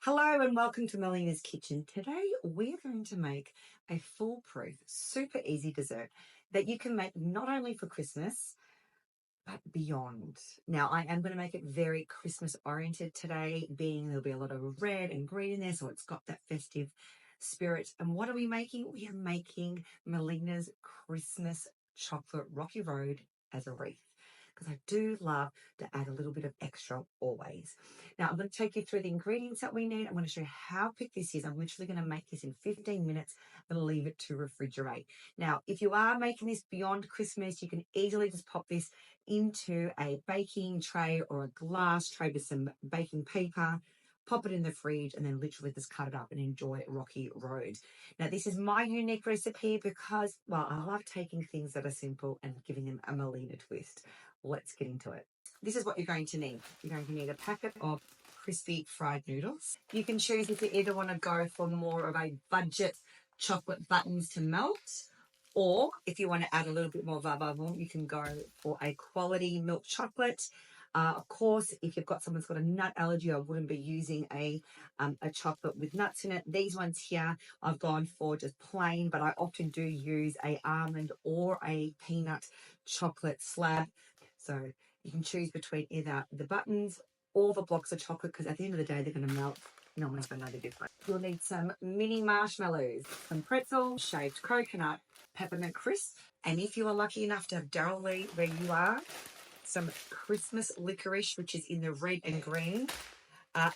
Hello and welcome to Melina's Kitchen. Today we're going to make a foolproof, super easy dessert that you can make not only for Christmas, but beyond. Now I am going to make it very Christmas oriented today, being there'll be a lot of red and green in there, so it's got that festive spirit. And what are we making? We are making Melina's Christmas Chocolate Rocky Road as a wreath, because I do love to add a little bit of extra always. Now, I'm going to take you through the ingredients that we need. I'm going to show you how quick this is. I'm literally going to make this in 15 minutes and leave it to refrigerate. Now, if you are making this beyond Christmas, you can easily just pop this into a baking tray or a glass tray with some baking paper, pop it in the fridge, and then literally just cut it up and enjoy Rocky Road. Now, this is my unique recipe because, well, I love taking things that are simple and giving them a Melina twist. Let's get into it. This is what you're going to need. You're going to need a packet of crispy fried noodles. You can choose if you either want to go for more of a budget chocolate buttons to melt, or if you want to add a little bit more bubble, you can go for a quality milk chocolate. Of course, if you've got someone who's got a nut allergy, I wouldn't be using a chocolate with nuts in it. These ones here, I've gone for just plain, but I often do use a almond or a peanut chocolate slab. So you can choose between either the buttons or the blocks of chocolate, because at the end of the day, they're going to melt. No one's going to know the difference. You'll need some mini marshmallows, some pretzels, shaved coconut, peppermint crisp, and if you are lucky enough to have Darrell-Lea where you are, some Christmas licorice, which is in the red and green,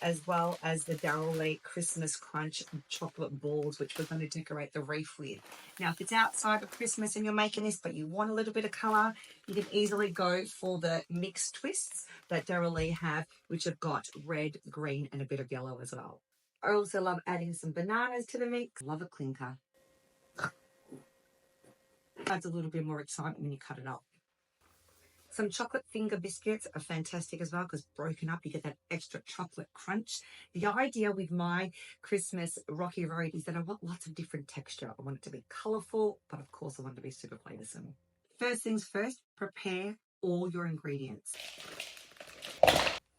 as well as the Darrell-Lea Christmas Crunch chocolate balls, which we're going to decorate the reef with. Now, if it's outside of Christmas and you're making this, but you want a little bit of colour, you can easily go for the mixed twists that Darrell-Lea have, which have got red, green, and a bit of yellow as well. I also love adding some bananas to the mix. Love a clinker. Adds a little bit more excitement when you cut it up. Some chocolate finger biscuits are fantastic as well, because broken up, you get that extra chocolate crunch. The idea with my Christmas Rocky Road is that I want lots of different texture. I want it to be colourful, but of course I want it to be super flavoursome. First things first, prepare all your ingredients.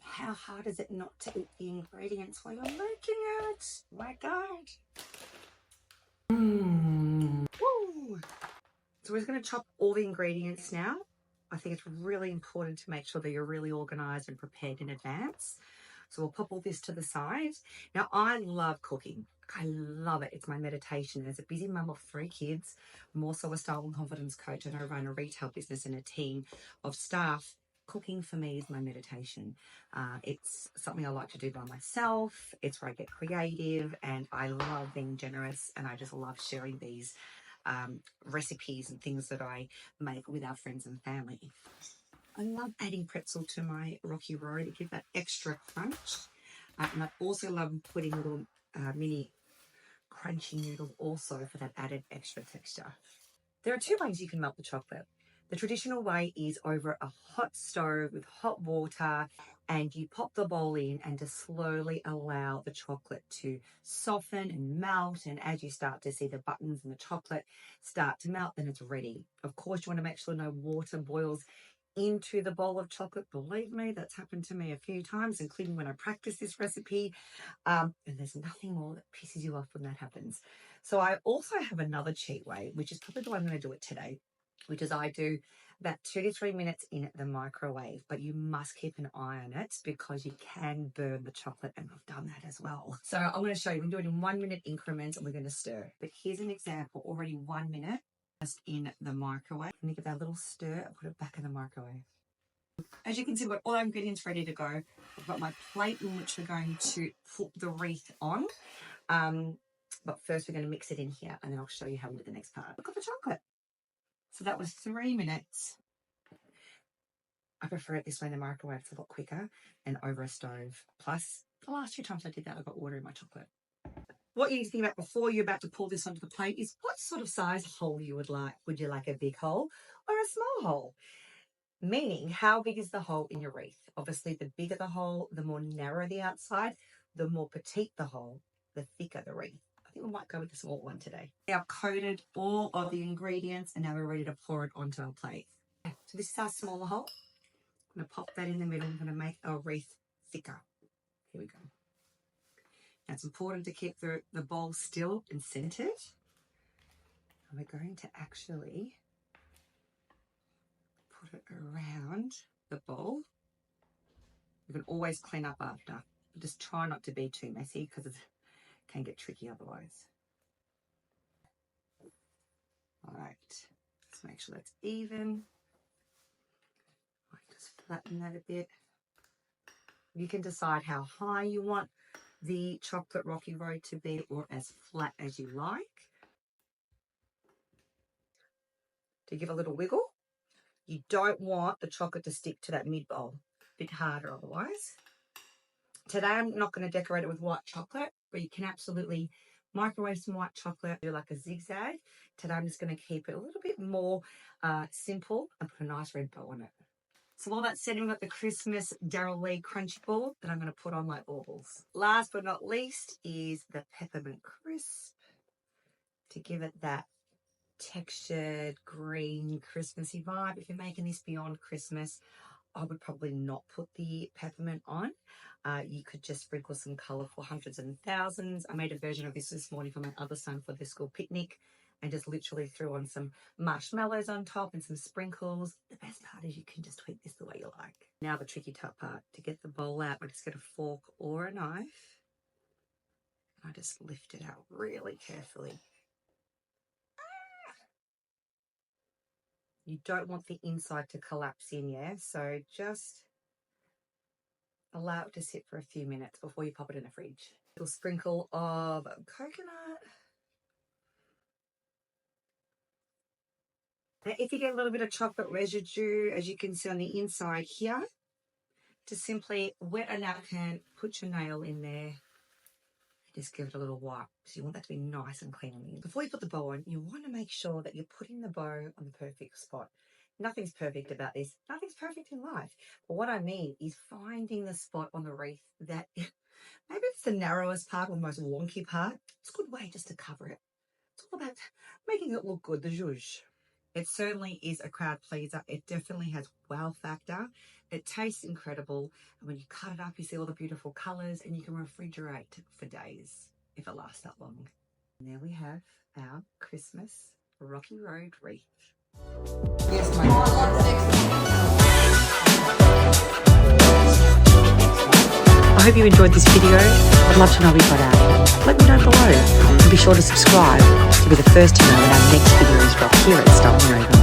How hard is it not to eat the ingredients while you're making it? My God. Woo. So we're just going to chop all the ingredients now. I think it's really important to make sure that you're really organised and prepared in advance. So we'll pop all this to the side. Now, I love cooking. I love it. It's my meditation. As a busy mum of 3 kids, I'm also a style and confidence coach, and I run a retail business and a team of staff. Cooking for me is my meditation. It's something I like to do by myself. It's where I get creative, and I love being generous, and I just love sharing these recipes and things that I make with our friends and family. I love adding pretzel to my Rocky Road to give that extra crunch. And I also love putting little mini crunchy noodles also for that added extra texture. There are 2 ways you can melt the chocolate. The traditional way is over a hot stove with hot water, and you pop the bowl in and just slowly allow the chocolate to soften and melt. And as you start to see the buttons and the chocolate start to melt, then it's ready. Of course, you want to make sure no water boils into the bowl of chocolate. Believe me, that's happened to me a few times, including when I practice this recipe. And there's nothing more that pisses you off when that happens. So I also have another cheat way, which is probably the way I'm going to do it today, which is I do about 2 to 3 minutes in the microwave, but you must keep an eye on it because you can burn the chocolate, and I've done that as well. So I'm going to show you. We can do it in 1 minute increments, and we're going to stir. But here's an example, already 1 minute just in the microwave. I'm going to give that a little stir and put it back in the microwave. As you can see, I've got all our ingredients ready to go. I've got my plate in which we're going to put the wreath on. But first we're going to mix it in here, and then I'll show you how we do the next part. Look at the chocolate. So that was 3 minutes. I prefer it this way in the microwave. It's a lot quicker and over a stove. Plus, the last 2 times I did that, I got water in my chocolate. What you need to think about before you're about to pour this onto the plate is what sort of size hole you would like. Would you like a big hole or a small hole? Meaning, how big is the hole in your wreath? Obviously, the bigger the hole, the more narrow the outside, the more petite the hole, the thicker the wreath. I think we might go with the small one today. I've coated all of the ingredients, and now we're ready to pour it onto our plate. So this is our smaller hole. I'm going to pop that in the middle. I'm going to make our wreath thicker. Here we go. It's important to keep the bowl still and centered. And we're going to actually put it around the bowl. You can always clean up after. Just try not to be too messy because it can get tricky otherwise. All right, let's make sure that's even. Just flatten that a bit. You can decide how high you want the chocolate Rocky Road to be or as flat as you like. To give a little wiggle. You don't want the chocolate to stick to that mid bowl. A bit harder otherwise. Today I'm not going to decorate it with white chocolate, but you can absolutely microwave some white chocolate, do like a zigzag. Today I'm just going to keep it a little bit more simple and put a nice red bow on it. So while that's setting, we've got the Christmas Daryl Lee crunchy ball that I'm going to put on like baubles. Last but not least is the peppermint crisp to give it that textured green Christmassy vibe. If you're making this beyond Christmas, I would probably not put the peppermint on. You could just sprinkle some colourful hundreds and thousands. I made a version of this morning for my other son for the school picnic and just literally threw on some marshmallows on top and some sprinkles. The best part is you can just tweak this the way you like. Now the tricky top part. To get the bowl out, I just get a fork or a knife. I just lift it out really carefully. You don't want the inside to collapse in, yeah? So just allow it to sit for a few minutes before you pop it in the fridge. A little sprinkle of coconut. Now, if you get a little bit of chocolate residue, as you can see on the inside here, just simply wet a napkin, put your nail in there, just give it a little wipe. So you want that to be nice and clean on the inside. Before you put the bow on, you want to make sure that you're putting the bow on the perfect spot. Nothing's perfect about this. Nothing's perfect in life. But what I mean is finding the spot on the wreath that maybe it's the narrowest part or the most wonky part. It's a good way just to cover it. It's all about making it look good, the zhuzh. It certainly is a crowd pleaser. It definitely has wow factor. It tastes incredible. And when you cut it up, you see all the beautiful colours and you can refrigerate for days if it lasts that long. And there we have our Christmas Rocky Road Wreath. Yes, my I hope you enjoyed this video. I'd love to know what you got out of it. Let me know below. And be sure to subscribe to be the first to know when our next videos drop here at Starting Over.